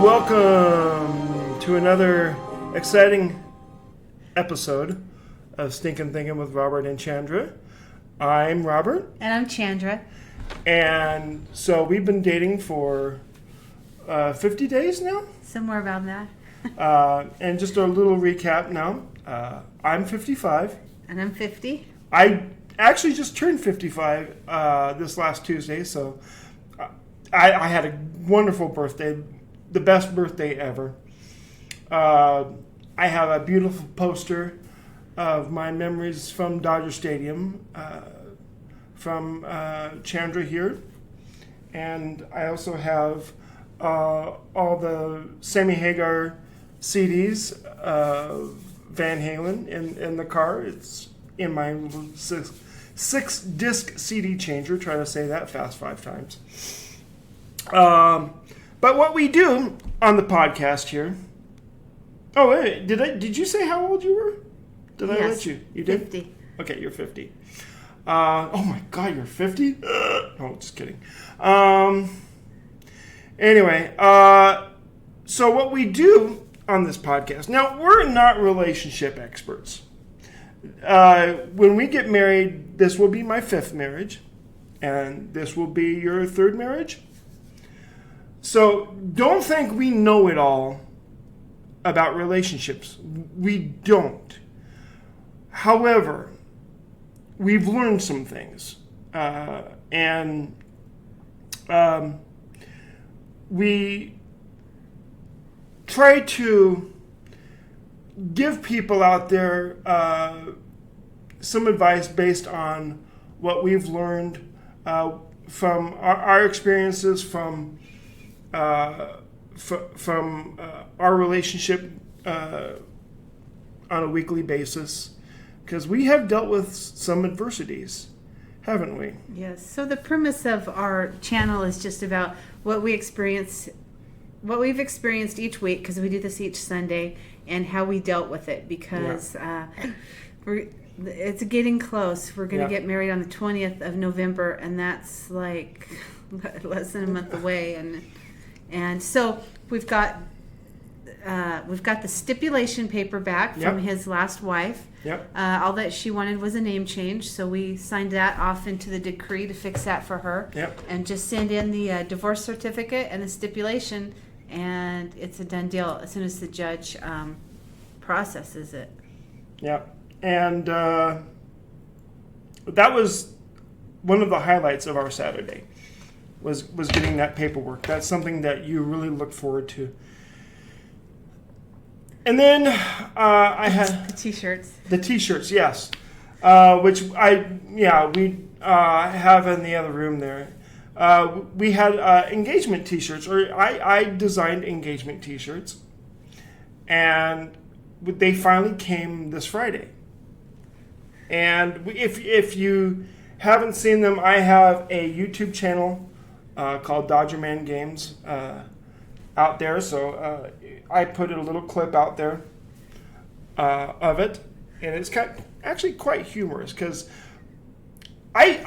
Welcome to another exciting episode of Stinkin, Thinkin with Robert and Chandra. I'm Robert. And I'm Chandra. And so we've been dating for 50 days now. Somewhere around that. And just a little recap now. I'm 55. And I'm 50. I actually just turned 55 this last Tuesday, so I had a wonderful birthday, the best birthday ever. I have a beautiful poster of my memories from Dodger Stadium from Chandra here. And I also have all the Sammy Hagar CDs of Van Halen in the car. It's in my six disc CD changer. Try to say that fast 5 times. But what we do on the podcast here. Oh, wait, did you say how old you were? Did Yes, I let you? You did? 50. Okay, you're 50. Oh my God, you're 50? Oh, just kidding. Anyway, so what we do on this podcast. Now, we're not relationship experts. When we get married, this will be my 5th marriage, and this will be your 3rd marriage. So don't think we know it all about relationships. We don't. However, we've learned some things, and we try to give people out there some advice based on what we've learned from our experiences from our relationship on a weekly basis, because we have dealt with some adversities, haven't we? Yes. So the premise of our channel is just about what we've experienced each week, because we do this each Sunday, and how we dealt with it, because it's getting close. We're going to get married on the 20th of November, and that's like less than a month away, and so we've got the stipulation paper back from his last wife. Yep. All that she wanted was a name change, so we signed that off into the decree to fix that for her. Yep. And just send in the divorce certificate and the stipulation, and it's a done deal as soon as the judge processes it. Yep. And that was one of the highlights of our Saturday, was getting that paperwork. That's something that you really look forward to. And then I had the T-shirts. The T-shirts, yes, which we have in the other room there. We had engagement T-shirts, or I designed engagement T-shirts, and they finally came this Friday. And if you haven't seen them, I have a YouTube channel called Dodger Man Games out there, so I put a little clip out there of it, and it's actually quite humorous, because I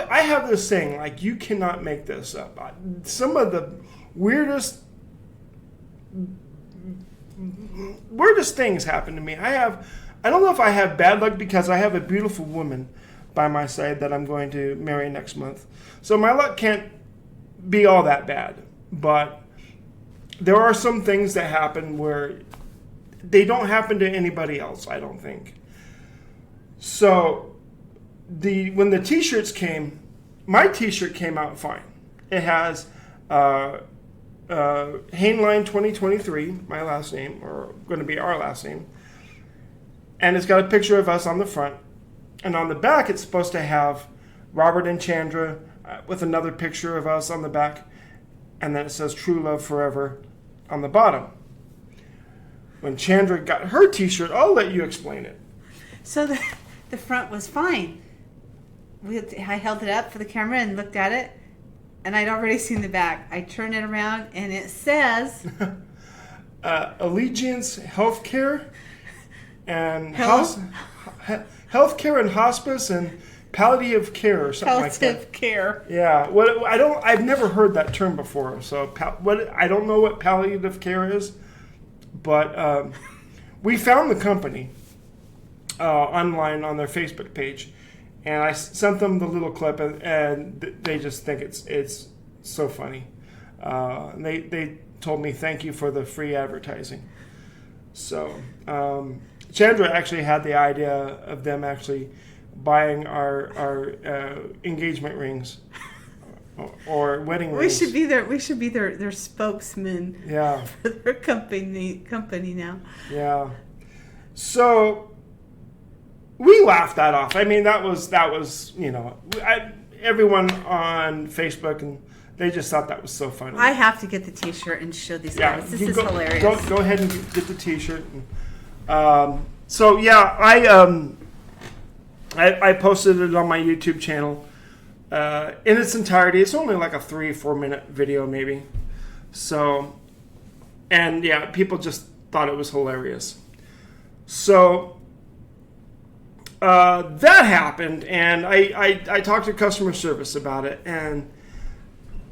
have this saying, like, you cannot make this up. Some of the weirdest things happen to me. I don't know if I have bad luck, because I have a beautiful woman by my side that I'm going to marry next month, so my luck can't be all that bad, but there are some things that happen where they don't happen to anybody else, I don't think. So when the T-shirts came, my T-shirt came out fine. It has Hainline 2023, my last name, or going to be our last name, and it's got a picture of us on the front, and on the back it's supposed to have Robert and Chandra with another picture of us on the back, and then it says True Love Forever on the bottom. When Chandra got her T-shirt, I'll let you explain it. So the front was fine. I held it up for the camera and looked at it, and I'd already seen the back. I turned it around, and it says Allegiance Healthcare and Healthcare and Hospice and palliative care or something like that. Palliative care. Yeah. I've never heard that term before. So I don't know what palliative care is, but we found the company online on their Facebook page, and I sent them the little clip, and they just think it's so funny. And they told me thank you for the free advertising. So Chandra actually had the idea of them actually buying our engagement rings or wedding rings. We should be their spokesman. Yeah. For their company now. Yeah. So we laughed that off. I mean, that was everyone on Facebook, and they just thought that was so funny. I have to get the T-shirt and show these guys. This is hilarious. Go ahead and get the T-shirt. So yeah, I posted it on my YouTube channel in its entirety. It's only like a 3-4 minute video maybe. So, and yeah, people just thought it was hilarious. So that happened, and I talked to customer service about it, and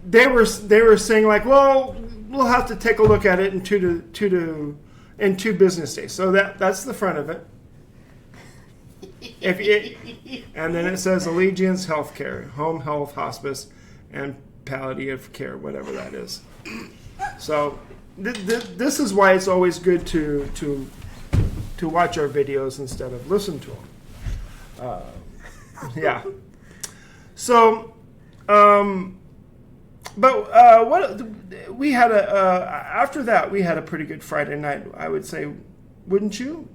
they were saying like, well, we'll have to take a look at it in two business days. So that's the front of it. And then it says Allegiance Healthcare, Home Health, Hospice, and Palliative Care, whatever that is. So this is why it's always good to watch our videos instead of listen to them. Yeah. So, but what we had after that we had a pretty good Friday night, I would say, wouldn't you?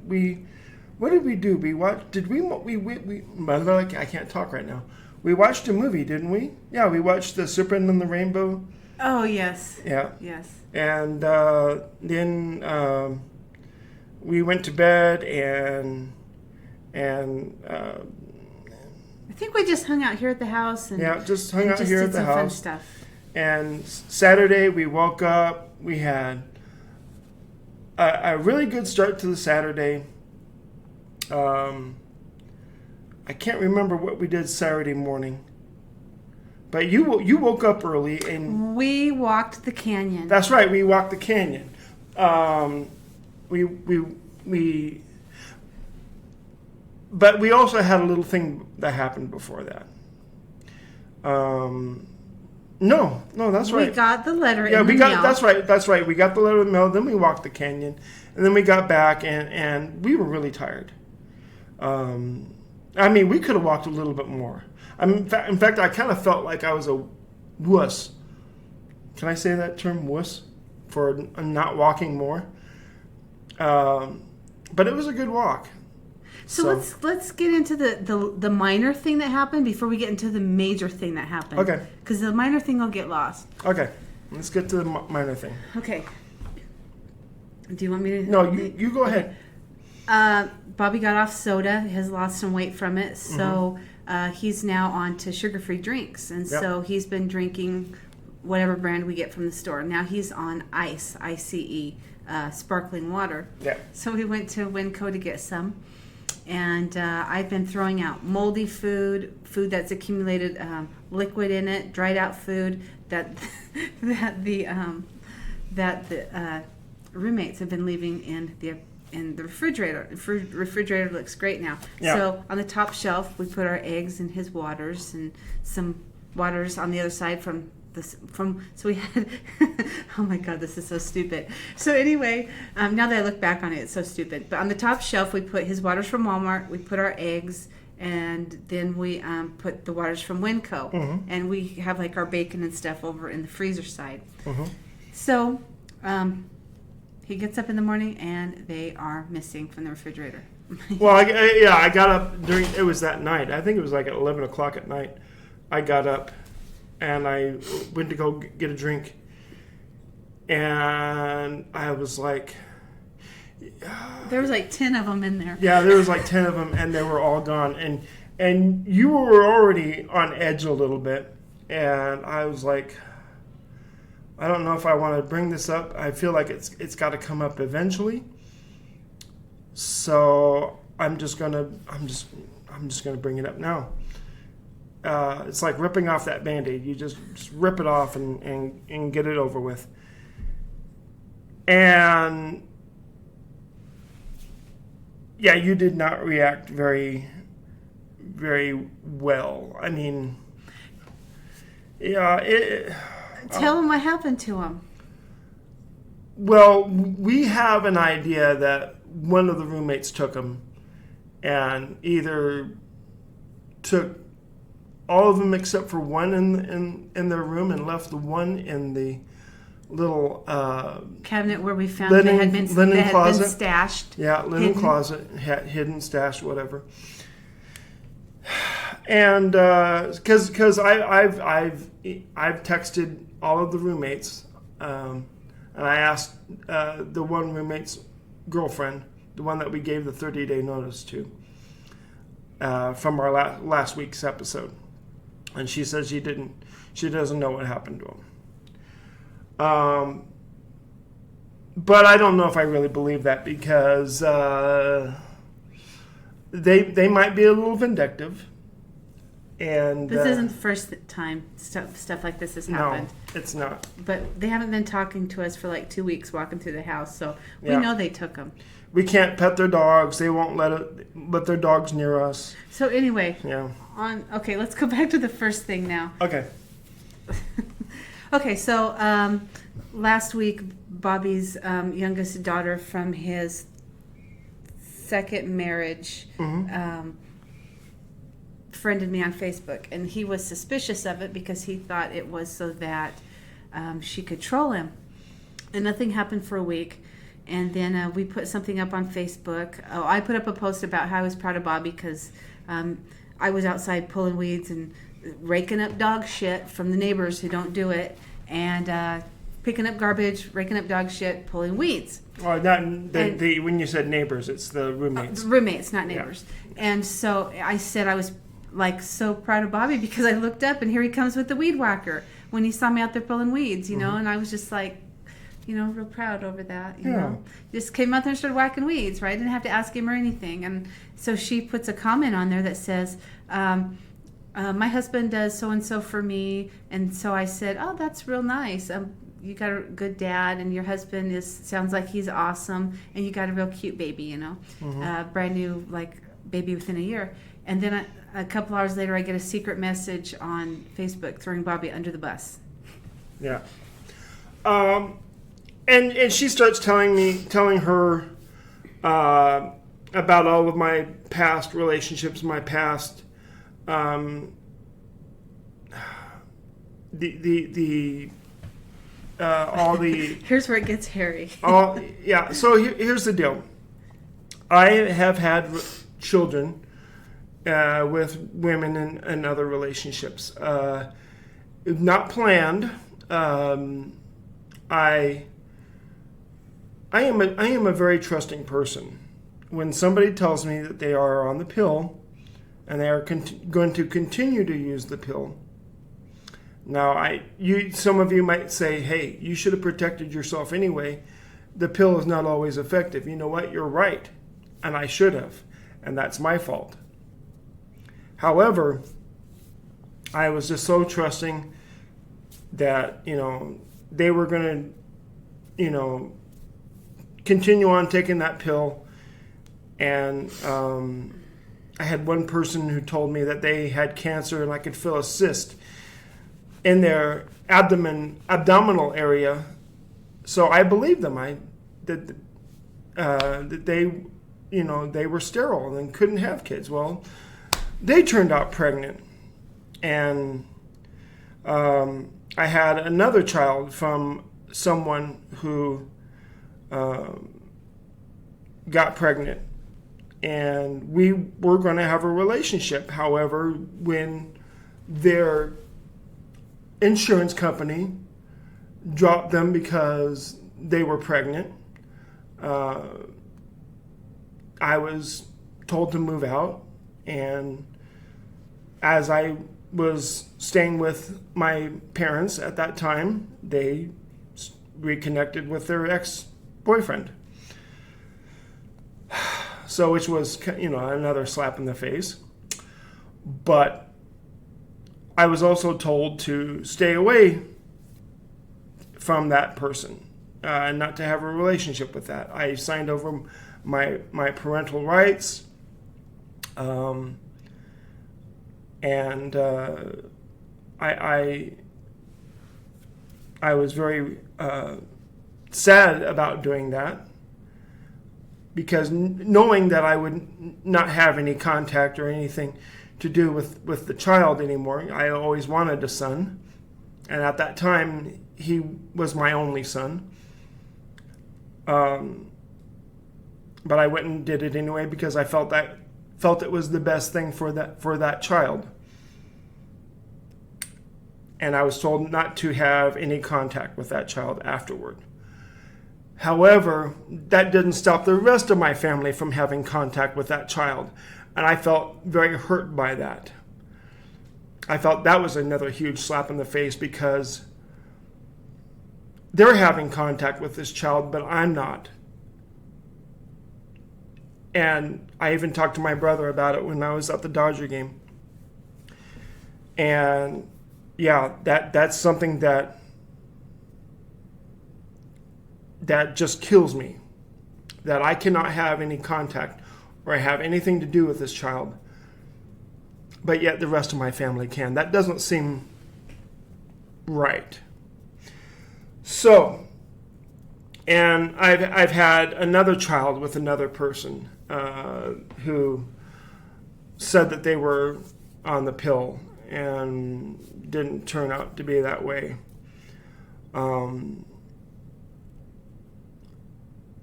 What did we do? I can't talk right now. We watched a movie, didn't we? Yeah, we watched The Serpent and the Rainbow. Oh, yes. Yeah. Yes. And then we went to bed, and I think we just hung out here at the house. And just hung out here at the house. Fun stuff. And Saturday we woke up. We had a really good start to the Saturday. I can't remember what we did Saturday morning, but you woke up early and we walked the canyon. That's right, we walked the canyon. But we also had a little thing that happened before that. No, that's right. We got the letter. Yeah, in the mail. That's right. We got the letter in the mail. Then we walked the canyon, and then we got back, and we were really tired. I mean, we could have walked a little bit more. In fact, I kind of felt like I was a wuss. Can I say that term, wuss, for not walking more? But it was a good walk. So let's get into the minor thing that happened before we get into the major thing that happened. Okay. Because the minor thing will get lost. Okay. Let's get to the minor thing. Okay. Do you want me to? No, you go ahead. Bobby got off soda, has lost some weight from it, so he's now on to sugar-free drinks. And so he's been drinking whatever brand we get from the store. Now he's on ICE, I-C-E, sparkling water. Yeah. So we went to Winco to get some. And I've been throwing out moldy food that's accumulated liquid in it, dried out food that the roommates have been leaving in the refrigerator. The refrigerator looks great now. Yeah. So on the top shelf, we put our eggs and his waters, and some waters on the other side so we had oh my god, this is so stupid. So anyway, now that I look back on it, it's so stupid. But on the top shelf, we put his waters from Walmart, we put our eggs, and then we put the waters from Winco. And we have like our bacon and stuff over in the freezer side. So he gets up in the morning and they are missing from the refrigerator. Well, I got up it was that night. I think it was like at 11 o'clock at night. I got up and I went to go get a drink. And I was like... there was like 10 of them in there. Yeah, there was like 10 of them, and they were all gone. And you were already on edge a little bit. And I was like, I don't know if I want to bring this up. I feel like it's got to come up eventually. So I'm just gonna bring it up now. it's like ripping off that Band-Aid. You just rip it off and get it over with. And yeah, you did not react very, very well. I mean, yeah. Tell him what happened to him. Well, we have an idea that one of the roommates took him and either took all of them except for one in their room and left the one in the little cabinet where we found linen, they had been stashed. Yeah, linen hidden. closet, hidden, stashed, whatever. And because I've texted all of the roommates, and I asked the one roommate's girlfriend, the one that we gave the 30-day notice to, from our last week's episode, and she says she doesn't know what happened to him. But I don't know if I really believe that because they might be a little vindictive. And this isn't the first time stuff like this has happened. No, it's not. But they haven't been talking to us for like 2 weeks walking through the house, so we know they took them. We can't pet their dogs. They won't let their dogs near us. So anyway, yeah. Okay, let's go back to the first thing now. Okay. Okay, so last week, Bobby's youngest daughter from his second marriage friended me on Facebook, and he was suspicious of it because he thought it was so that she could troll him. And nothing happened for a week. And then we put something up on Facebook. Oh, I put up a post about how I was proud of Bobby because I was outside pulling weeds and raking up dog shit from the neighbors who don't do it, and picking up garbage, raking up dog shit, pulling weeds. Oh, when you said neighbors, it's the roommates. Roommates, not neighbors. Yeah. And so I said I was like so proud of Bobby because I looked up and here he comes with the weed whacker when he saw me out there pulling weeds, you know, and I was just like, real proud over that, you know. Just came out there and started whacking weeds, right? I didn't have to ask him or anything. And so she puts a comment on there that says, my husband does so-and-so for me. And so I said, oh, that's real nice. You got a good dad, and your husband sounds like he's awesome, and you got a real cute baby, brand new, like, baby within a year. And then a couple hours later, I get a secret message on Facebook throwing Bobby under the bus. Yeah. And she starts telling her about all of my past relationships, my past all the here's where it gets hairy. So here's the deal. I have had children with women in other relationships, not planned. I am a very trusting person. When somebody tells me that they are on the pill and they are going to continue to use the pill. Now, some of you might say, hey, you should have protected yourself anyway. The pill is not always effective. You know what? You're right. And I should have. And that's my fault. However, I was just so trusting that, they were going to, continue on taking that pill. And I had one person who told me that they had cancer and I could feel a cyst in their abdominal area. So I believed them. That they were sterile and couldn't have kids. Well, they turned out pregnant. And I had another child from someone who got pregnant, and we were going to have a relationship. However, when their insurance company dropped them because they were pregnant, I was told to move out, and as I was staying with my parents at that time, they reconnected with their ex-boyfriend. So, which was, another slap in the face. But I was also told to stay away from that person and not to have a relationship with that. I signed over my parental rights, and I was very sad about doing that, because knowing that I would not have any contact or anything to do with the child anymore. I always wanted a son, and at that time he was my only son. But I went and did it anyway because I felt it was the best thing for that child. And I was told not to have any contact with that child afterward. However, that didn't stop the rest of my family from having contact with that child. And I felt very hurt by that. I felt that was another huge slap in the face, because they're having contact with this child, but I'm not. And I even talked to my brother about it when I was at the Dodger game. And yeah, that's something that just kills me, that I cannot have any contact or have anything to do with this child, but yet the rest of my family can. That doesn't seem right. So, and I've had another child with another person who said that they were on the pill and didn't turn out to be that way.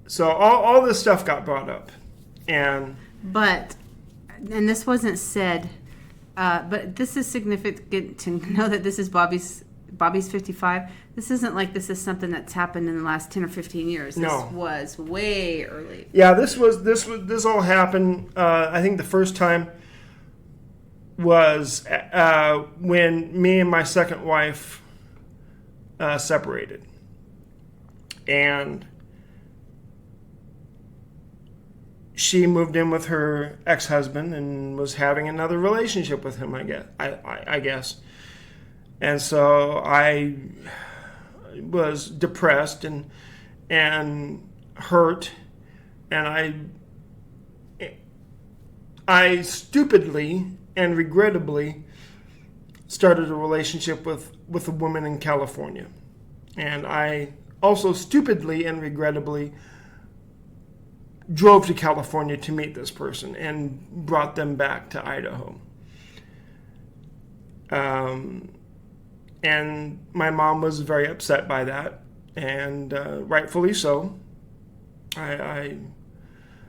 So all this stuff got brought up, and this wasn't said, but this is significant to know that this is Bobby's 55. This isn't like this is something that's happened in the last 10 or 15 years. This was way early. Yeah, this all happened. I think the first time was when me and my second wife separated, and she moved in with her ex-husband and was having another relationship with him, I guess. And so I was depressed and hurt, and I stupidly and regrettably started a relationship with a woman in California. And I also stupidly and regrettably drove to California to meet this person and brought them back to Idaho. And my mom was very upset by that, and rightfully so. I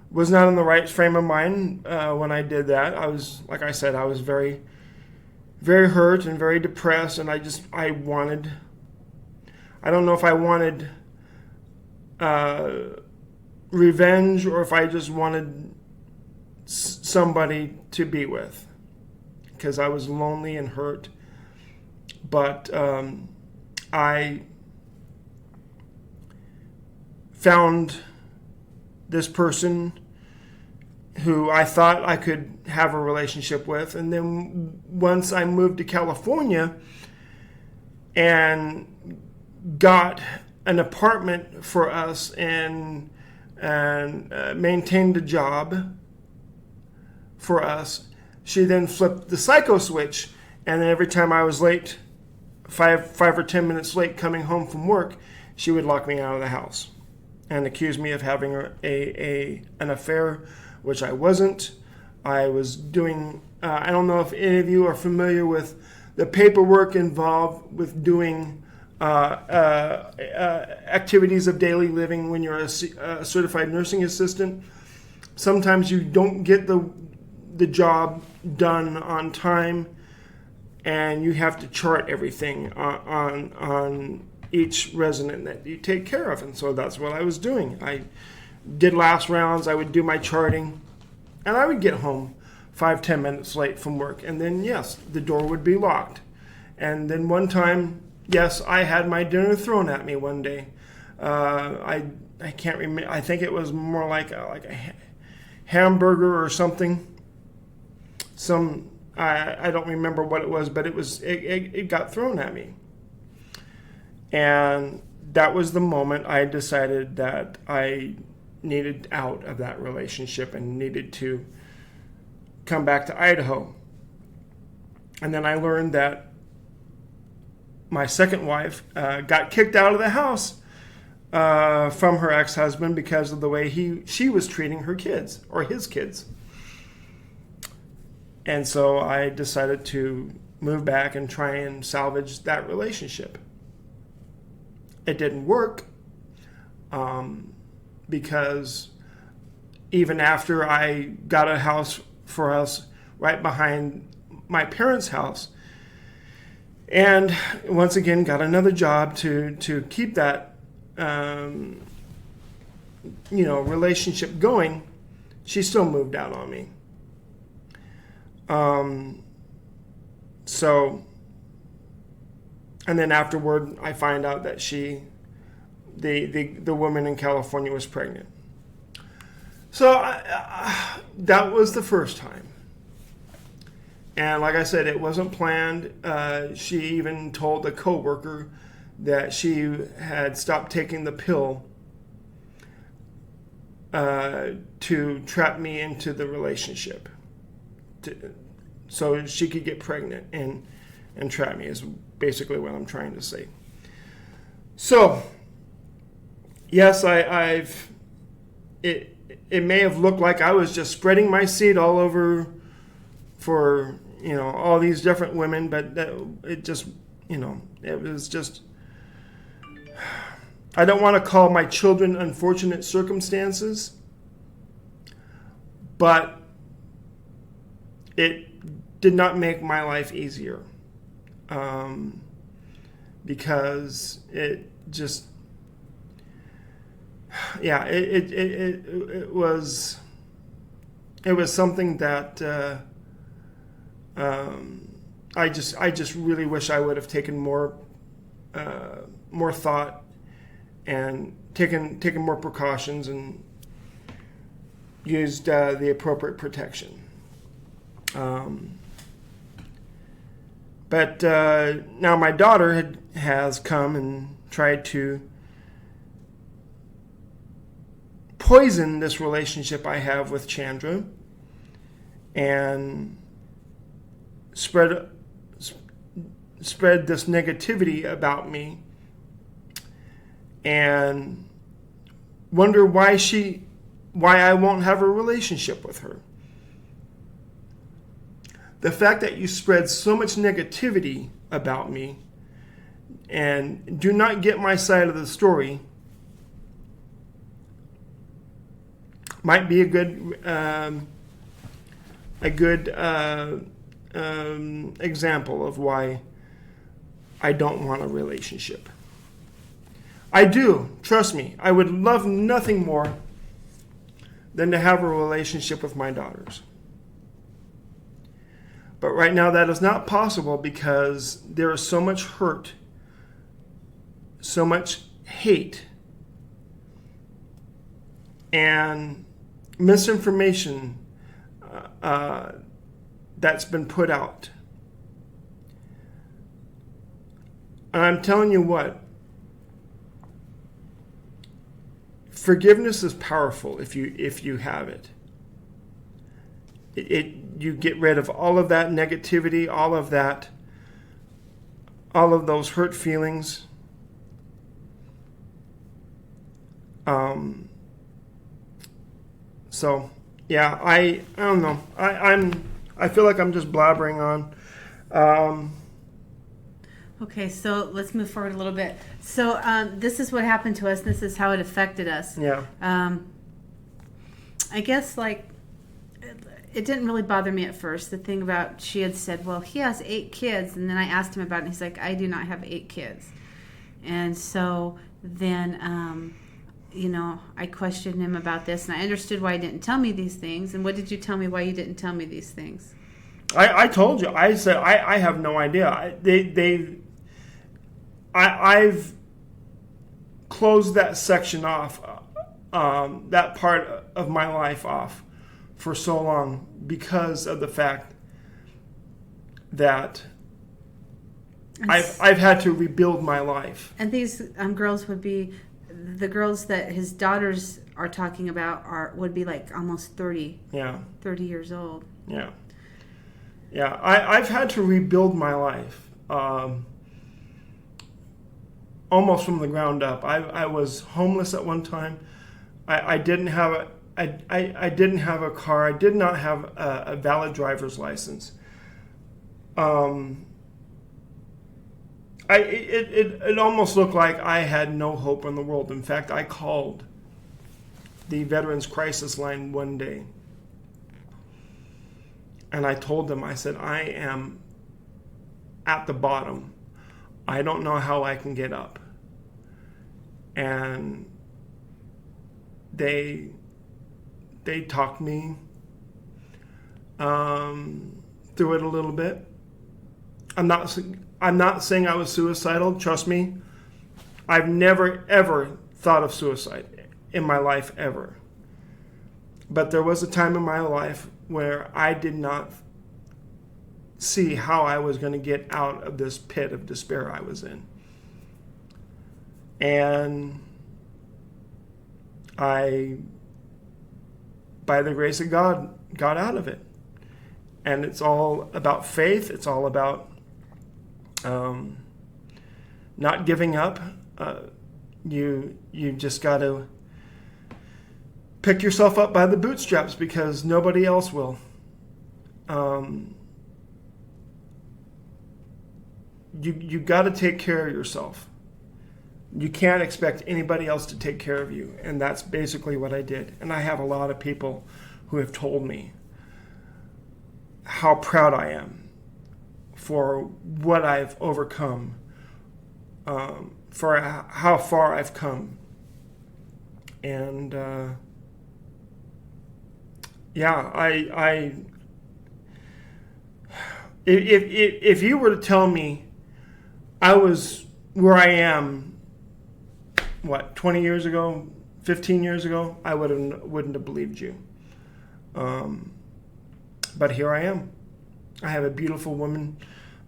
was not in the right frame of mind when I did that. I was, like I said, I was very, very hurt and very depressed, and I don't know if I wanted revenge or if I just wanted somebody to be with, because I was lonely and hurt. But I found this person who I thought I could have a relationship with, and then once I moved to California and got an apartment for us and maintained a job for us, she then flipped the psycho switch, and then every time I was late, five or 10 minutes late coming home from work, she would lock me out of the house and accuse me of having an affair, which I wasn't. I was doing, I don't know if any of you are familiar with the paperwork involved with doing activities of daily living when you're a certified nursing assistant. Sometimes you don't get the job done on time, and you have to chart everything on each resident that you take care of. And so that's what I was doing. I did last rounds, I would do my charting, and I would get home 5-10 minutes late from work. And then, yes, the door would be locked. And then one time, yes, I had my dinner thrown at me one day. I can't remember. I think it was more like a hamburger or something. Some I don't remember what it was, but it got thrown at me. And that was the moment I decided that I needed out of that relationship and needed to come back to Idaho. And then I learned that my second wife got kicked out of the house from her ex-husband because of the way she was treating her kids, or his kids. And so I decided to move back and try and salvage that relationship. It didn't work because even after I got a house for us right behind my parents' house, and once again got another job to keep that relationship going, she still moved out on me. And then afterward, I find out that the woman in California was pregnant. So that was the first time. And like I said, it wasn't planned. She even told a coworker that she had stopped taking the pill to trap me into the relationship, so she could get pregnant and trap me, is basically what I'm trying to say. So, yes, it may have looked like I was just spreading my seed all over for, all these different women, but it was just, I don't want to call my children unfortunate circumstances, but it did not make my life easier, because it just, it was something that I just really wish I would have taken more thought and taken more precautions and used the appropriate protection. But now my daughter has come and tried to poison this relationship I have with Chandra and spread this negativity about me, and wonder why I won't have a relationship with her. The fact that you spread so much negativity about me and do not get my side of the story might be a good example of why I don't want a relationship. I do, trust me. I would love nothing more than to have a relationship with my daughters. But right now that is not possible because there is so much hurt, so much hate, and misinformation that's been put out. And I'm telling you what, forgiveness is powerful if you have it. You get rid of all of that negativity, all of those hurt feelings. So yeah, I don't know. I feel like I'm just blabbering on. Okay, so let's move forward a little bit. So this is what happened to us. This is how it affected us. Yeah. I guess it didn't really bother me at first. The thing about, she had said, well, he has 8 kids. And then I asked him about it, and he's like, I do not have 8 kids. And so then, I questioned him about this, and I understood why he didn't tell me these things. And what did you tell me why you didn't tell me these things? I told you. I said, I have no idea. I've closed that section off, that part of my life off for so long because of the fact that And I've had to rebuild my life. And these girls would be the girls that his daughters are talking about would be like almost 30 years old. Yeah. I've had to rebuild my life almost from the ground up. I was homeless at one time. I didn't have I didn't have a car. I did not have a valid driver's license. It almost looked like I had no hope in the world. In fact, I called the Veterans Crisis Line one day, and I told them, I said, I am at the bottom. I don't know how I can get up. And they talked me through it a little bit. I'm not saying I was suicidal. Trust me, I've never ever thought of suicide in my life ever. But there was a time in my life where I did not see how I was going to get out of this pit of despair I was in. And I, by the grace of God, got out of it. And it's all about faith. It's all about not giving up. You just got to pick yourself up by the bootstraps because nobody else will. You got to take care of yourself. You can't expect anybody else to take care of you, and that's basically what I did. And I have a lot of people who have told me how proud I am for what I've overcome, for how far I've come. And if you were to tell me I was where I am, 20 years ago, 15 years ago, I wouldn't have believed you. But here I am. I have a beautiful woman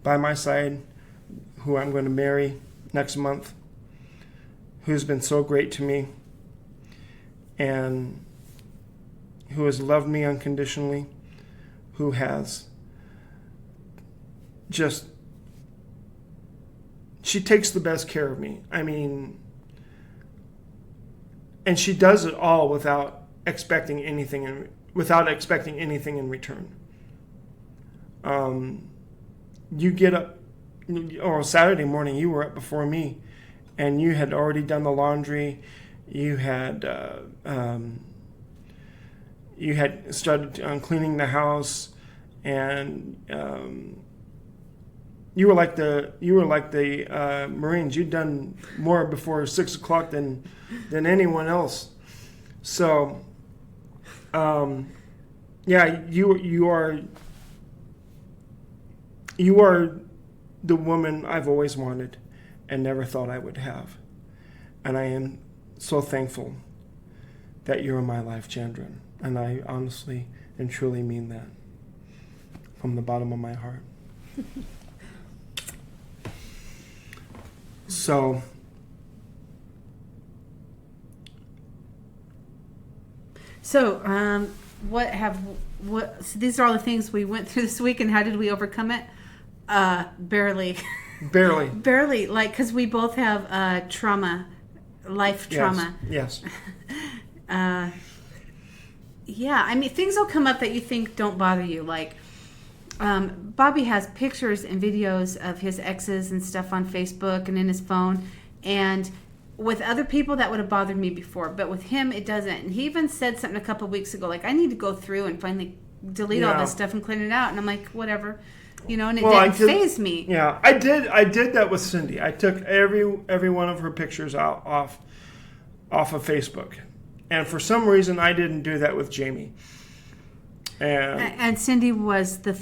by my side who I'm going to marry next month, who's been so great to me and who has loved me unconditionally, who has she takes the best care of me. I mean, and she does it all without expecting anything in return. You get up, Saturday morning, you were up before me, and you had already done the laundry. You had started cleaning the house, and you were like the Marines. You'd done more before 6 o'clock than anyone else. So, you are the woman I've always wanted and never thought I would have. And I am so thankful that you're in my life, Chandra. And I honestly and truly mean that from the bottom of my heart. So, so these are all the things we went through this week, and how did we overcome it? Barely. Barely, like, because we both have trauma, life trauma. Yes. Yeah, I mean, things will come up that you think don't bother you. Like, Bobby has pictures and videos of his exes and stuff on Facebook and in his phone. And with other people, that would have bothered me before. But with him, it doesn't. And he even said something a couple of weeks ago, like, I need to go through and finally delete all this stuff and clean it out. And I'm like, whatever. And it didn't faze me. Yeah, I did that with Cindy. I took every one of her pictures off of Facebook. And for some reason, I didn't do that with Jamie. And Cindy was the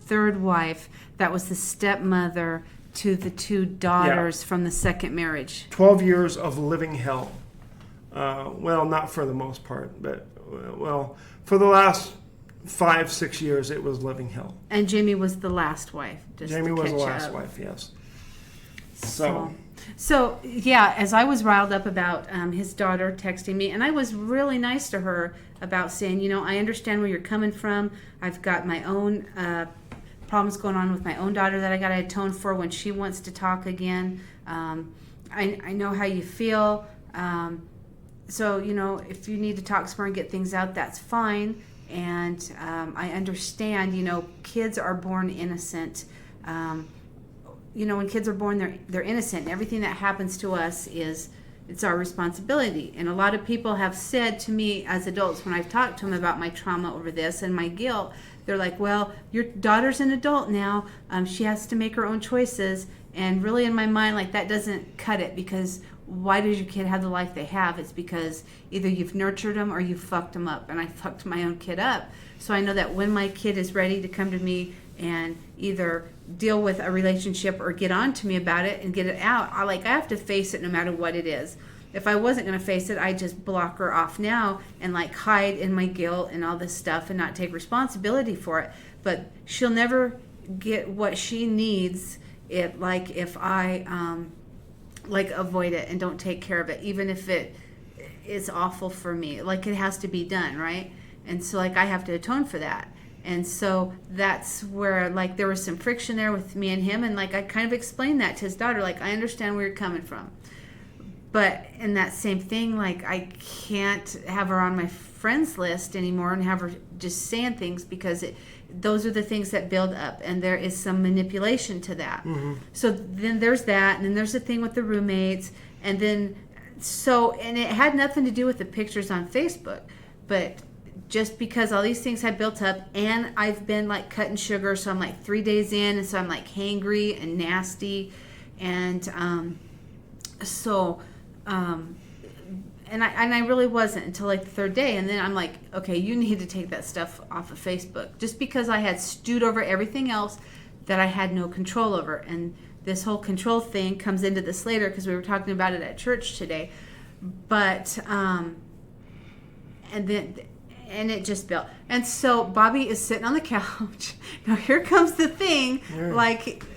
third wife that was the stepmother to the two daughters from the second marriage. 12 years of living hell. Well, not for the most part, but, for the last 5-6 years, it was living hell. And Jamie was the last wife. Jamie was the last wife, yes. So yeah, as I was riled up about his daughter texting me, and I was really nice to her about saying, I understand where you're coming from. I've got my own problems going on with my own daughter that I got to atone for when she wants to talk again. I know how you feel. So, if you need to talk some more and get things out, that's fine. And I understand, kids are born innocent. When kids are born, they're innocent. And everything that happens to us it's our responsibility. And a lot of people have said to me as adults, when I've talked to them about my trauma over this and my guilt, they're like, well, your daughter's an adult now. She has to make her own choices. And really in my mind, like, that doesn't cut it, because why does your kid have the life they have? It's because either you've nurtured them or you fucked them up. And I fucked my own kid up. So I know that when my kid is ready to come to me and either deal with a relationship or get on to me about it and get it out, I have to face it no matter what it is. If I wasn't going to face it, I'd just block her off now and hide in my guilt and all this stuff and not take responsibility for it. But she'll never get what she needs if I avoid it and don't take care of it, even if it is awful for me. It has to be done, right? And so I have to atone for that. And so that's where there was some friction there with me and him, and I kind of explained that to his daughter, I understand where you're coming from. But in that same thing, I can't have her on my friends list anymore and have her just saying things, because those are the things that build up, and there is some manipulation to that. Mm-hmm. So then there's that, and then there's the thing with the roommates, and then and it had nothing to do with the pictures on Facebook, but just because all these things had built up, and I've been cutting sugar, so I'm 3 days in, and so I'm hangry and nasty, and and I really wasn't until the third day, and then I'm okay, you need to take that stuff off of Facebook, just because I had stewed over everything else that I had no control over. And this whole control thing comes into this later, because we were talking about it at church today. But and it just built. And so Bobby is sitting on the couch. Now here comes the thing,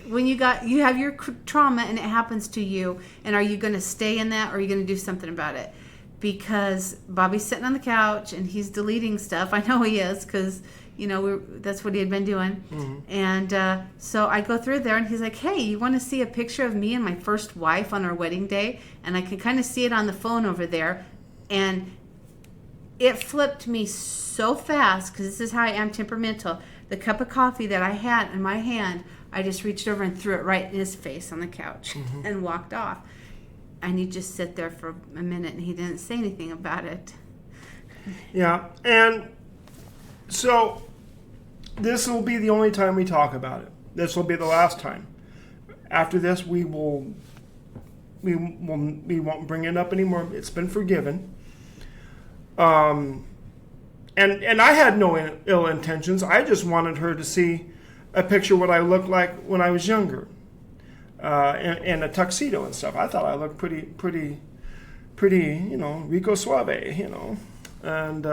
when you have your trauma and it happens to you, and are you going to stay in that, or are you going to do something about it? Because Bobby's sitting on the couch and he's deleting stuff. I know he is, because that's what he had been doing. Mm-hmm. And so I go through there, and he's like, hey, you want to see a picture of me and my first wife on our wedding day? And I can kind of see it on the phone over there. And it flipped me so fast, because this is how I am temperamental. The cup of coffee that I had in my hand, I just reached over and threw it right in his face on the couch. Mm-hmm. And walked off. And he just sat there for a minute, and he didn't say anything about it. Yeah, and so this will be the only time we talk about it. This will be the last time. After this, we won't bring it up anymore. It's been forgiven. And I had no ill intentions. I just wanted her to see a picture of what I looked like when I was younger, in a tuxedo and stuff. I thought I looked pretty, Rico Suave, and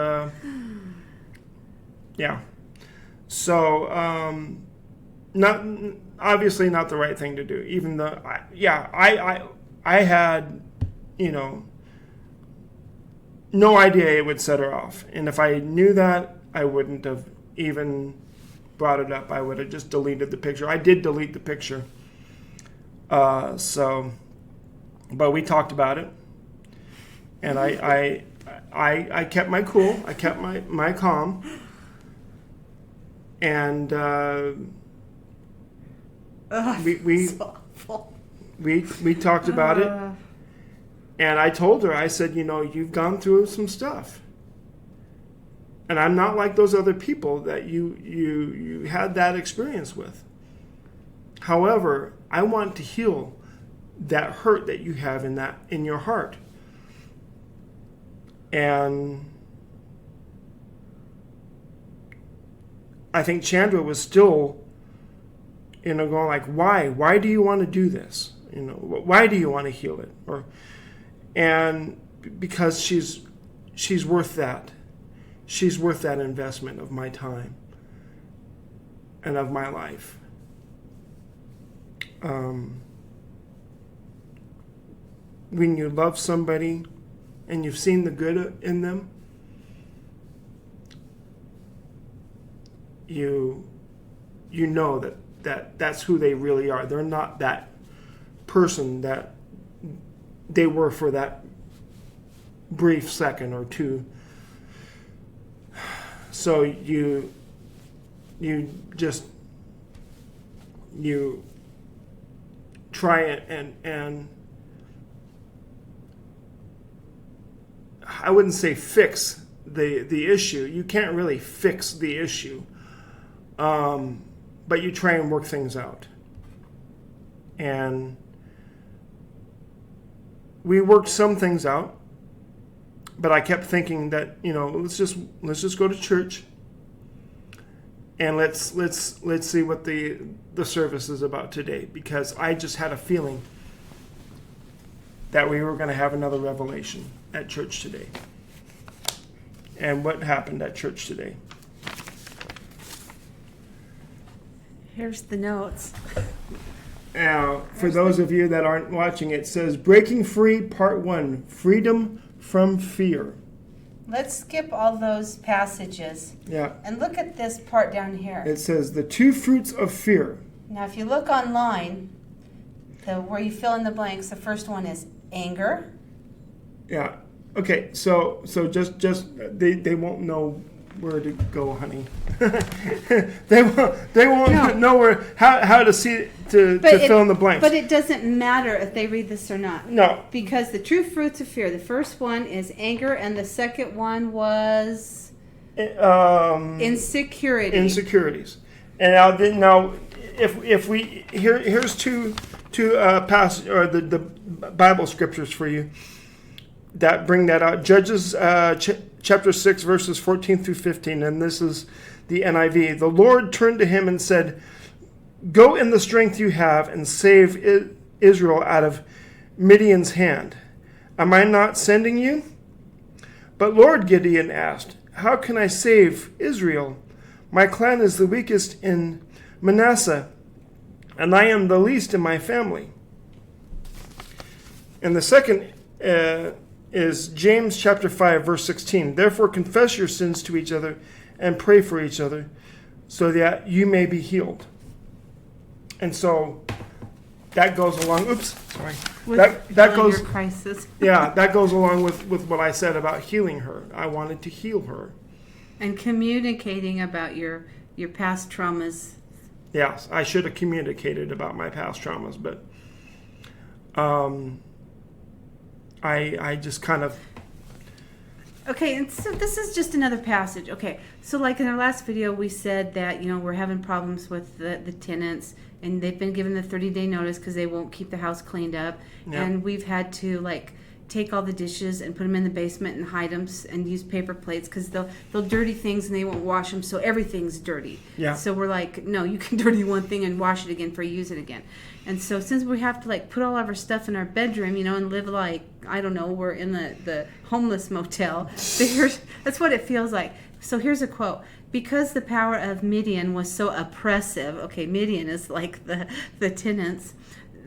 yeah. So not obviously not the right thing to do. Even though, I had, no idea it would set her off. And if I knew that, I wouldn't have even brought it up. I would have just deleted the picture. I did delete the picture. But we talked about it. And I kept my cool. I kept my calm. And we talked about it. And I told her, I said, you've gone through some stuff. And I'm not like those other people that you had that experience with. However, I want to heal that hurt that you have in your heart. And I think Chandra was still, going why? Why do you want to do this? Why do you want to heal it? And because she's worth that. she's worth that investment of my time and of my life. When you love somebody and you've seen the good in them, you know that's who they really are. They're not that person that they were for that brief second or two. So you try it and I wouldn't say fix the issue. You can't really fix the issue. But you try and work things out. And we worked some things out, but I kept thinking that, let's just go to church and let's see what the service is about today, because I just had a feeling that we were going to have another revelation at church today. And what happened at church today? Here's the notes. Now, for those of you that aren't watching, it says Breaking Free Part 1, Freedom from Fear. Let's skip all those passages. Yeah. And look at this part down here. It says the 2 fruits of fear. Now, if you look online, where you fill in the blanks, the first one is anger. Yeah. Okay. So just they won't know where to go, honey. they won't know how to see to fill in the blanks. But it doesn't matter if they read this or not. No. Because the true fruits of fear, the first one is anger, and the second one was insecurity. Insecurities. And now if we here's two passage or the Bible scriptures for you that bring that out. Judges chapter 6 verses 14 through 15, and this is the NIV. The Lord turned to him and said, "Go in the strength you have and save Israel out of Midian's hand. Am I not sending you?" "But Lord," Gideon asked, "how can I save Israel? My clan is the weakest in Manasseh, and I am the least in my family." And the second is James chapter 5, verse 16. "Therefore confess your sins to each other and pray for each other so that you may be healed." And so that goes along. Oops, sorry. That goes. Your crisis. Yeah, that goes along with what I said about healing her. I wanted to heal her. And communicating about your past traumas. Yes, I should have communicated about my past traumas, but I just kind of... Okay, and so this is just another passage. Okay, so like in our last video, we said that, we're having problems with the tenants, and they've been given the 30-day notice because they won't keep the house cleaned up. Yeah. And we've had to, take all the dishes and put them in the basement and hide them and use paper plates because they'll dirty things and they won't wash them, so everything's dirty. Yeah. So we're like, no, you can dirty one thing and wash it again before you use it again. And so since we have to put all of our stuff in our bedroom, and live I don't know, we're in the homeless motel. So that's what it feels like. So here's a quote. "Because the power of Midian was so oppressive," okay, Midian is like the tenants,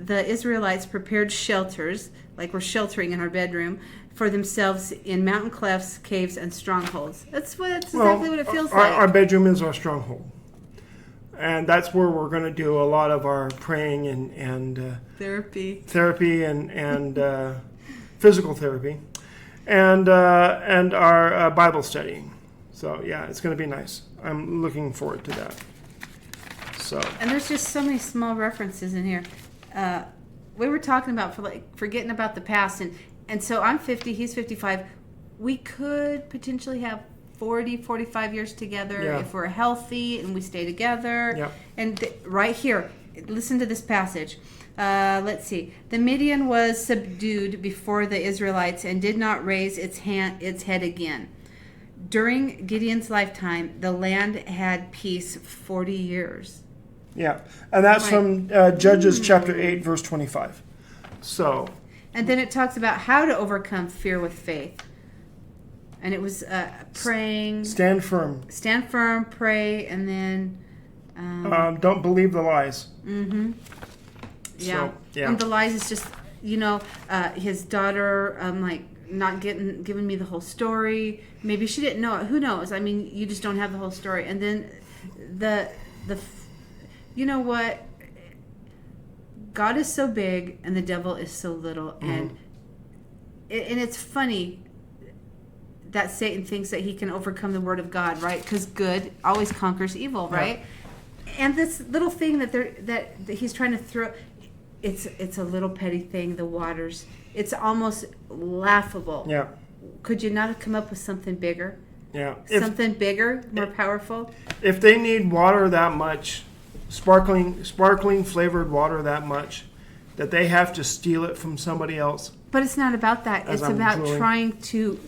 "the Israelites prepared shelters," like we're sheltering in our bedroom, "for themselves in mountain clefts, caves, and strongholds." That's exactly what it feels like. Our bedroom is our stronghold. And that's where we're going to do a lot of our praying and therapy and physical therapy, and our Bible studying. So yeah, it's going to be nice. I'm looking forward to that. So. And there's just so many small references in here. We were talking about forgetting about the past, and so I'm 50, he's 55. We could potentially have 40, 45 years together if we're healthy and we stay together. Yeah. And right here, listen to this passage. Let's see. "The Midian was subdued before the Israelites and did not raise its head again. During Gideon's lifetime, the land had peace 40 years. Yeah, and that's from Judges chapter 8, verse 25. So. And then it talks about how to overcome fear with faith. And it was praying. Stand firm. Stand firm, pray, and then... don't believe the lies. Mm-hmm. Yeah. So, yeah. And the lies is just, his daughter, not giving me the whole story. Maybe she didn't know it. Who knows? I mean, you just don't have the whole story. And then you know what? God is so big and the devil is so little. Mm-hmm. And it's funny that Satan thinks that he can overcome the word of God, right? Because good always conquers evil, right? Yeah. And this little thing that he's trying to throw, it's a little petty thing, the waters. It's almost laughable. Yeah. Could you not have come up with something bigger? Yeah. Something bigger, more powerful? If they need water that much, sparkling flavored water that much, that they have to steal it from somebody else. But it's not about that. It's about drooling. trying to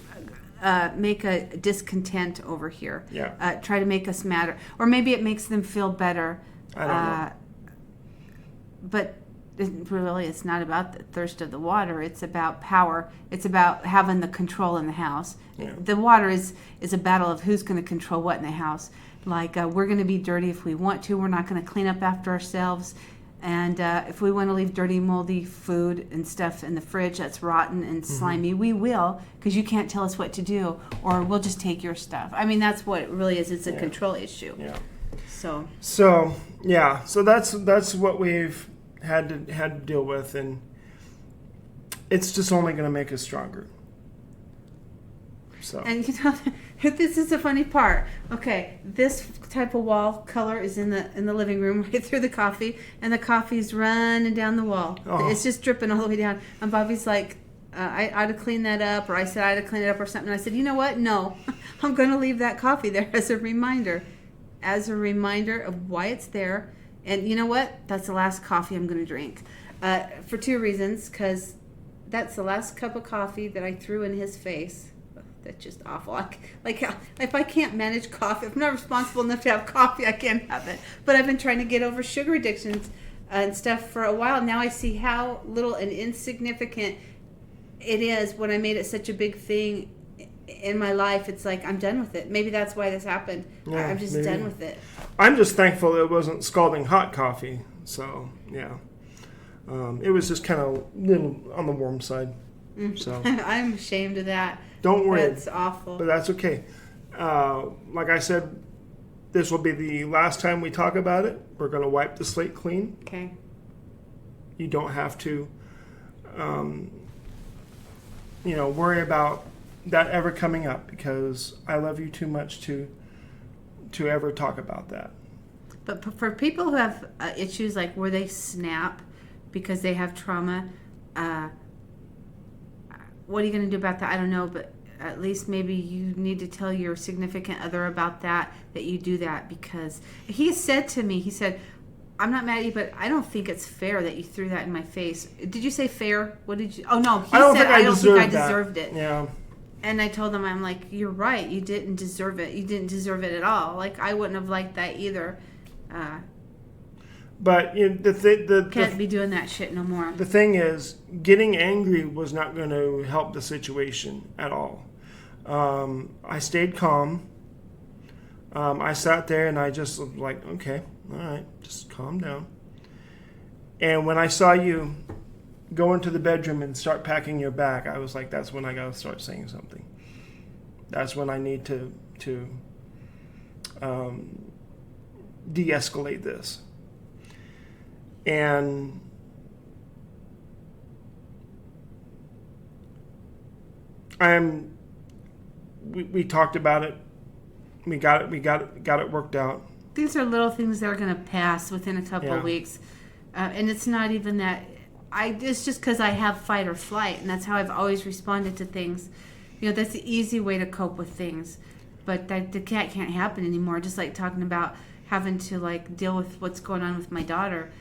make a discontent over here. Yeah. Try to make us matter. Or maybe it makes them feel better. I don't know. But really, it's not about the thirst of the water. It's about power. It's about having the control in the house. Yeah. The water is a battle of who's going to control what in the house. Like, we're going to be dirty if we want to. We're not going to clean up after ourselves. And if we want to leave dirty, moldy food and stuff in the fridge that's rotten and slimy, we will, because you can't tell us what to do, or we'll just take your stuff. I mean, that's what it really is. It's a control issue. Yeah. So yeah. So that's what we've had to deal with, and it's just only going to make us stronger. So. And this is the funny part. Okay, this type of wall color is in the living room right through the coffee, and the coffee's running down the wall. Oh. It's just dripping all the way down. And Bobby's like, I ought to clean that up, or I said I ought to clean it up or something. And I said, you know what? No, I'm going to leave that coffee there as a reminder of why it's there. And you know what? That's the last coffee I'm going to drink. For two reasons, because that's the last cup of coffee that I threw in his face. That's just awful. Like if I can't manage coffee, if I'm not responsible enough to have coffee, I can't have it. But I've been trying to get over sugar addictions and stuff for a while. Now I see how little and insignificant it is when I made it such a big thing in my life. It's like, I'm done with it. Maybe that's why this happened. Yeah, I'm just done with it. I'm just thankful it wasn't scalding hot coffee. So, yeah. It was just kind of little on the warm side. So I'm ashamed of that. Don't worry. That's awful. But that's okay. Like I said, this will be the last time we talk about it. We're going to wipe the slate clean. Okay. You don't have to, worry about that ever coming up, because I love you too much to ever talk about that. But for people who have issues like where they snap because they have trauma, what are you going to do about that? I don't know, but at least maybe you need to tell your significant other about that you do that, because he said to me, he said, I'm not mad at you, but I don't think it's fair that you threw that in my face. Did you say fair? What did you? Oh, no. He said, I don't think I deserved it. Yeah. And I told him, I'm like, you're right. You didn't deserve it. You didn't deserve it at all. Like, I wouldn't have liked that either. But can't be doing that shit no more. The thing is, getting angry was not going to help the situation at all. I stayed calm. I sat there and I just was like, okay, all right, just calm down. And when I saw you go into the bedroom and start packing your bag, I was like, that's when I got to start saying something. That's when I need to de-escalate this. And we talked about it. We got it worked out. These are little things that are going to pass within a couple of weeks. And it's not even that. It's just because I have fight or flight, and that's how I've always responded to things. That's the easy way to cope with things. But that can't happen anymore. Just like talking about having to deal with what's going on with my daughter.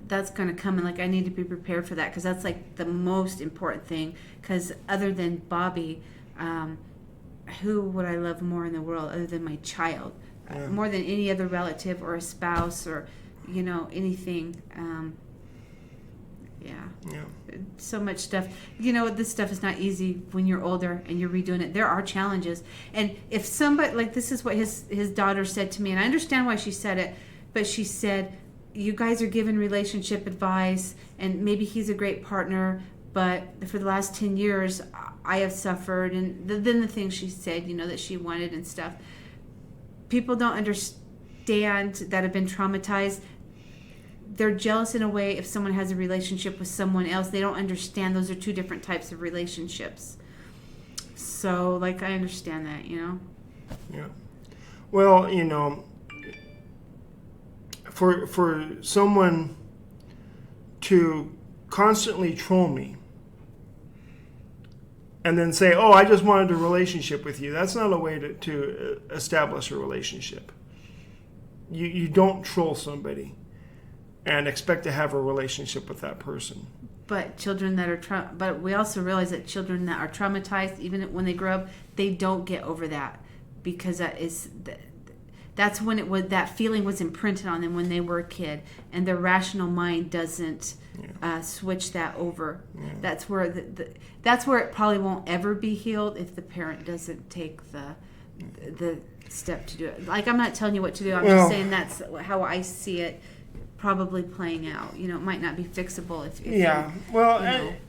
That's going to come, and I need to be prepared for that, because that's the most important thing. Because other than Bobby, who would I love more in the world other than my child? More than any other relative or a spouse or anything. Yeah. So much stuff. You know, this stuff is not easy when you're older and you're redoing it. There are challenges. And if somebody, like, this is what his daughter said to me, and I understand why she said it, but she said, you guys are giving relationship advice, and maybe he's a great partner, but for the last 10 years, I have suffered. And then the things she said, you know, that she wanted and stuff. People don't understand that have been traumatized. They're jealous in a way if someone has a relationship with someone else. They don't understand those are two different types of relationships. So, like, I understand that, you know? Yeah. Well, you know, for someone to constantly troll me and then say, oh, I just wanted a relationship with you, that's not a way to establish a relationship. You don't troll somebody and expect to have a relationship with that person. But children that are but we also realize that children that are traumatized, even when they grow up, they don't get over that, because that's when that feeling was imprinted on them when they were a kid, and their rational mind doesn't switch that over. Yeah. That's where that's where it probably won't ever be healed if the parent doesn't take the step to do it. Like, I'm not telling you what to do. I'm just saying that's how I see it. Probably playing out. You know, it might not be fixable if yeah. Well,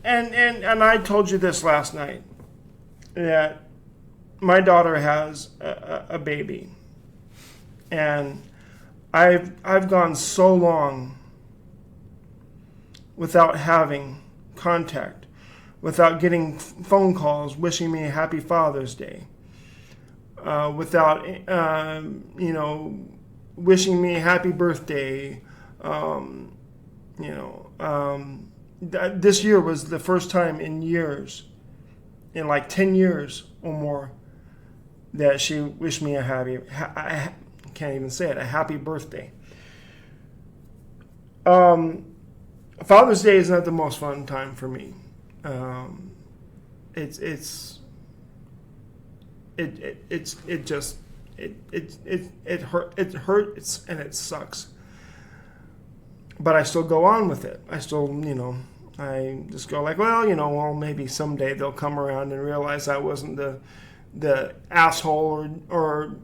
and I told you this last night, that my daughter has a baby, and I've gone so long without having contact, without getting phone calls wishing me a happy Father's Day, without you know, wishing me a happy birthday. This year was the first time in years, in like 10 years or more, that she wished me a I can't even say it, a happy birthday. Father's Day is not the most fun time for me. It hurts and it sucks. But I still go on with it. I still, you know, I just go like, well, maybe someday they'll come around and realize I wasn't the asshole or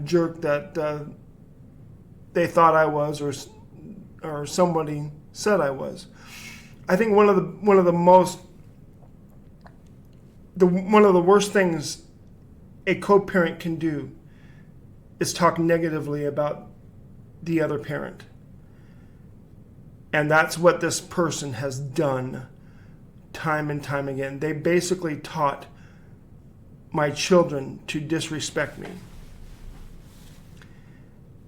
jerk that they thought I was, or somebody said I was. I think one of the worst things a co-parent can do is talk negatively about the other parent. And that's what this person has done time and time again. They basically taught my children to disrespect me.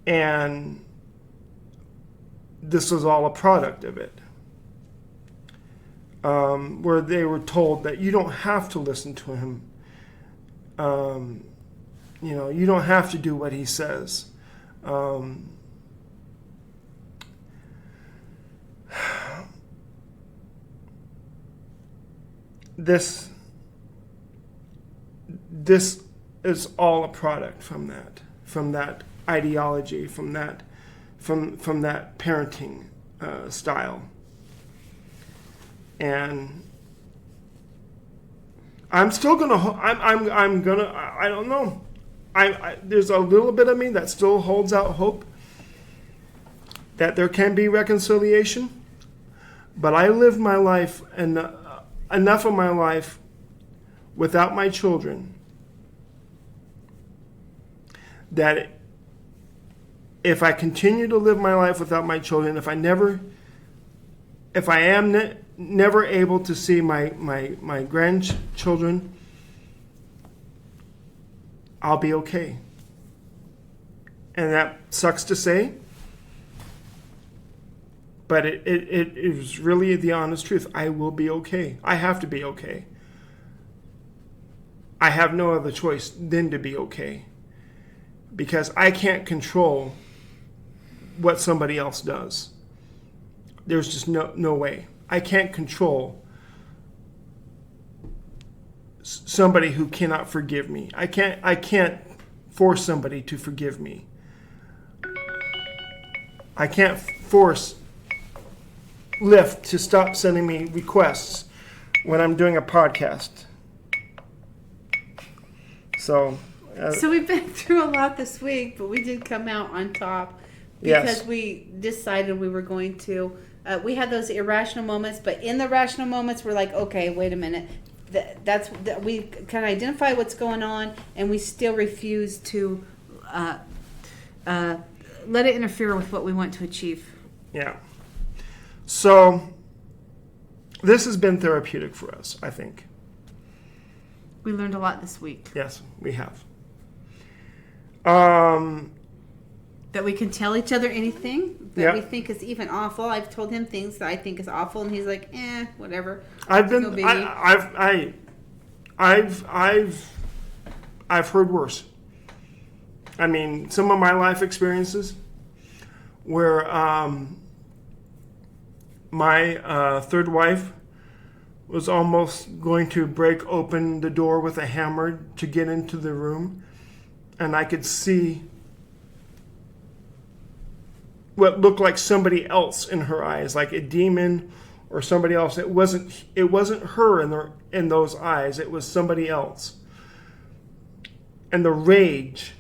And this was all a product of it. Where they were told that you don't have to listen to him. You know, you don't have to do what he says. This is all a product from that ideology, from that parenting style. And I'm still gonna. I'm gonna. I don't know. There's a little bit of me that still holds out hope that there can be reconciliation. But I lived my life and enough of my life without my children that if I continue to live my life without my children, if I am never able to see my grandchildren, I'll be okay. And that sucks to say, but it is really the honest truth. I will be okay. I have to be okay. I have no other choice than to be okay, because I can't control what somebody else does. There's just no way. I can't control somebody who cannot forgive me. I can't force somebody to forgive me. I can't force Lyft to stop sending me requests when I'm doing a podcast. So we've been through a lot this week, but we did come out on top because yes. we decided we were going to. We had those irrational moments, but in the rational moments, we're like, okay, wait a minute. We can identify what's going on, and we still refuse to let it interfere with what we want to achieve. Yeah. So this has been therapeutic for us, I think. We learned a lot this week. Yes, we have. That we can tell each other anything that yep. we think is even awful. I've told him things that I think is awful, and he's like, whatever. I've no biggie. I've heard worse. I mean, some of my life experiences where my third wife was almost going to break open the door with a hammer to get into the room, and I could see what looked like somebody else in her eyes, like a demon or somebody else. It wasn't her in those eyes. It was somebody else. And the rage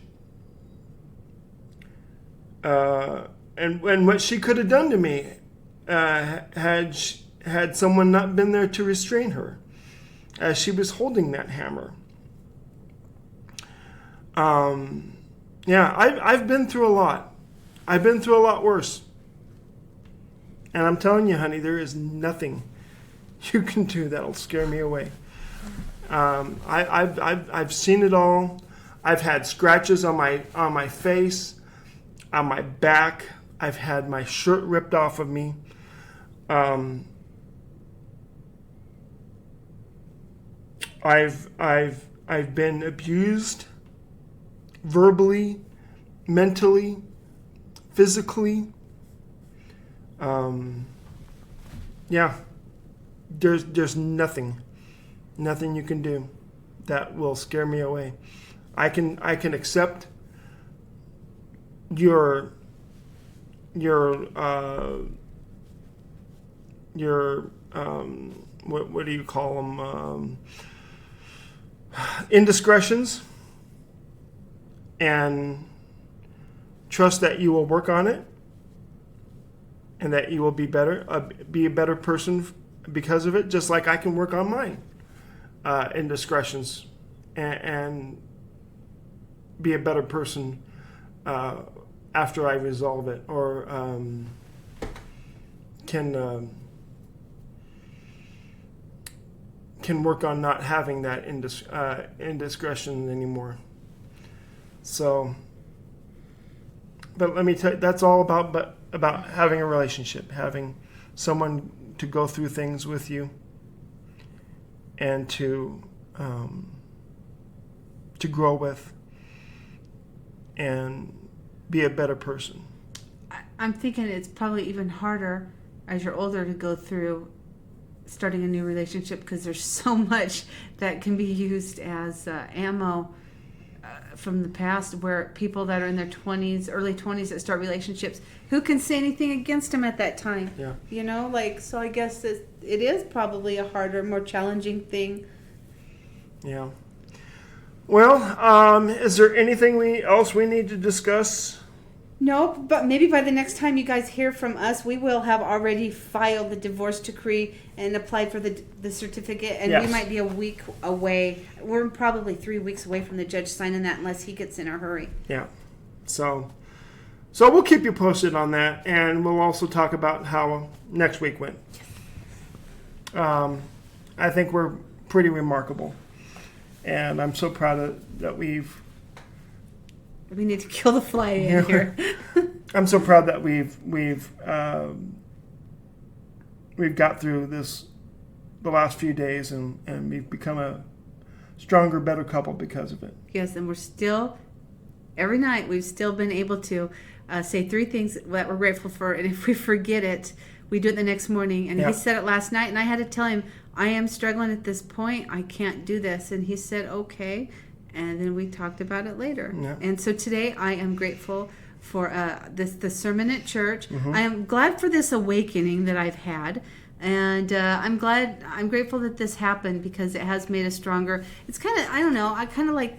and what she could have done to me had someone not been there to restrain her as she was holding that hammer. I've been through a lot. I've been through a lot worse. And I'm telling you, honey, there is nothing you can do that'll scare me away. I've seen it all. I've had scratches on my face, on my back. I've had my shirt ripped off of me. I've been abused verbally, mentally, physically. There's nothing you can do that will scare me away. I can accept your what do you call them, indiscretions, and trust that you will work on it and that you will be a better person because of it, just like I can work on mine indiscretions and be a better person after I resolve it, or can work on not having that indiscretion anymore. So, but let me tell you, that's all about having a relationship, having someone to go through things with you, and to grow with, and be a better person. I'm thinking it's probably even harder as you're older to go through starting a new relationship, because there's so much that can be used as ammo from the past, where people that are in their 20s, early 20s that start relationships, who can say anything against them at that time? Yeah. So I guess it is probably a harder, more challenging thing. Yeah. Well, is there anything else we need to discuss? No, but maybe by the next time you guys hear from us, we will have already filed the divorce decree and applied for the certificate, and yes. We might be a week away. We're probably 3 weeks away from the judge signing that, unless he gets in a hurry. Yeah. So we'll keep you posted on that, and we'll also talk about how next week went. I think we're pretty remarkable, and I'm so proud that we need to kill the fly in here. I'm so proud that we've got through the last few days, and we've become a stronger, better couple because of it. Yes, and we're still, every night, we've still been able to say 3 things that we're grateful for, and if we forget it, we do it the next morning. And He said it last night, and I had to tell him, I am struggling at this point. I can't do this. And he said, okay. And then we talked about it later. Yeah. And so today I am grateful the sermon at church. I am glad for this awakening that I've had. And I'm grateful that this happened because it has made us stronger. It's kind of, I don't know, I kind of like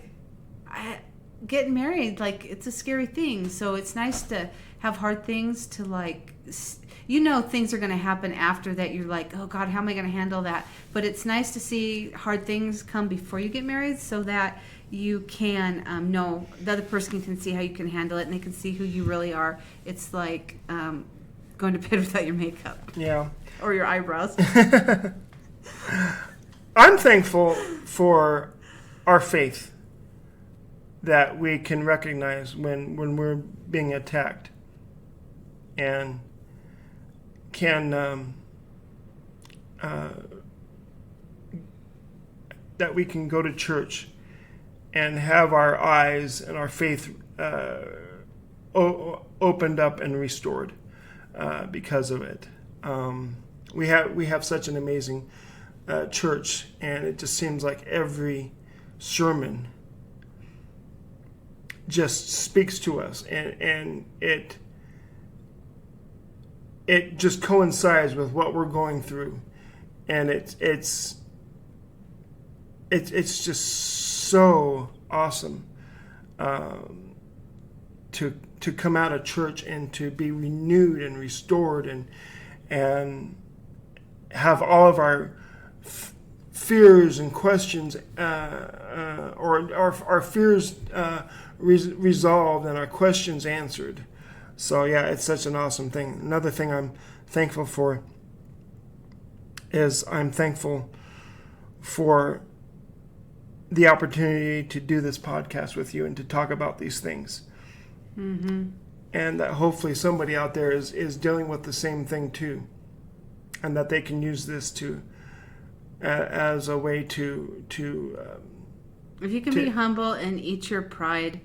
getting married. Like, it's a scary thing. So it's nice to have hard things to like, things are going to happen after that. You're like, oh God, how am I going to handle that? But it's nice to see hard things come before you get married so that you can know, the other person can see how you can handle it and they can see who you really are. It's like going to bed without your makeup. Yeah. Or your eyebrows. I'm thankful for our faith that we can recognize when we're being attacked and can that we can go to church and have our eyes and our faith opened up and restored because of it. We have such an amazing church, and it just seems like every sermon just speaks to us, and it just coincides with what we're going through, and it's just so awesome to come out of church and to be renewed and restored and have all of our fears and questions or our fears resolved and our questions answered. So yeah, it's such an awesome thing. Another thing I'm thankful for is I'm thankful for the opportunity to do this podcast with you and to talk about these things. Mm-hmm. And that hopefully somebody out there is dealing with the same thing too, and that they can use this to as a way to if you can be humble and eat your pride,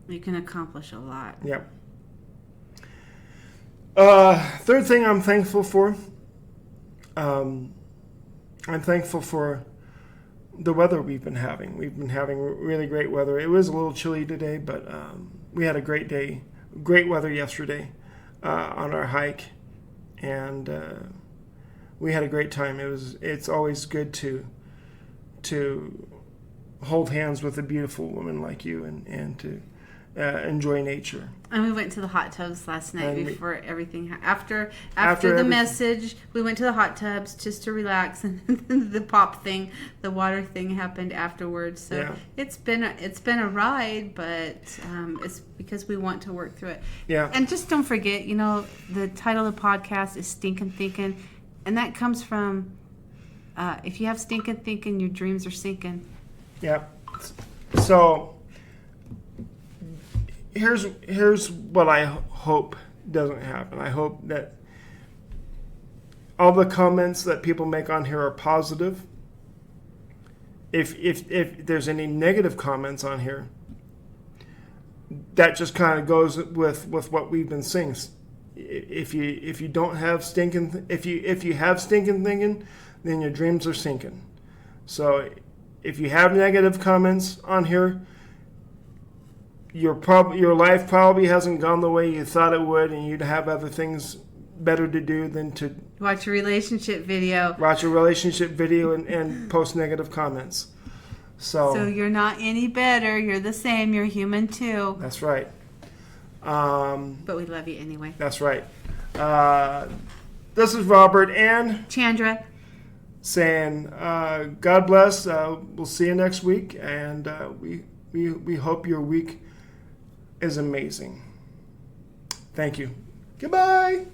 you can accomplish a lot. Yep. Third thing I'm thankful for, I'm thankful for the weather we've been having. We've been having really great weather. It was a little chilly today, but we had a great day, great weather yesterday on our hike, and we had a great time. It's always good to hold hands with a beautiful woman like you and to enjoy nature. And we went to the hot tubs last night before everything. After the message, we went to the hot tubs just to relax, and the pop thing, the water thing happened afterwards. So yeah. It's been a ride, but it's because we want to work through it. Yeah. And just don't forget, the title of the podcast is Stinkin, Thinkin, and that comes from if you have stinking thinking, your dreams are sinking. Yeah. So here's what I hope doesn't happen. I hope that all the comments that people make on here are positive. If there's any negative comments on here, that just kind of goes with what we've been saying. If you don't have stinking, if you have stinking thinking, then your dreams are sinking. So if you have negative comments on here, your life probably hasn't gone the way you thought it would, and you'd have other things better to do than to watch a relationship video. And post negative comments. So you're not any better. You're the same. You're human too. That's right. But we love you anyway. That's right. This is Robert and Chandra saying, God bless. We'll see you next week, and we hope your week is amazing. Thank you. Goodbye.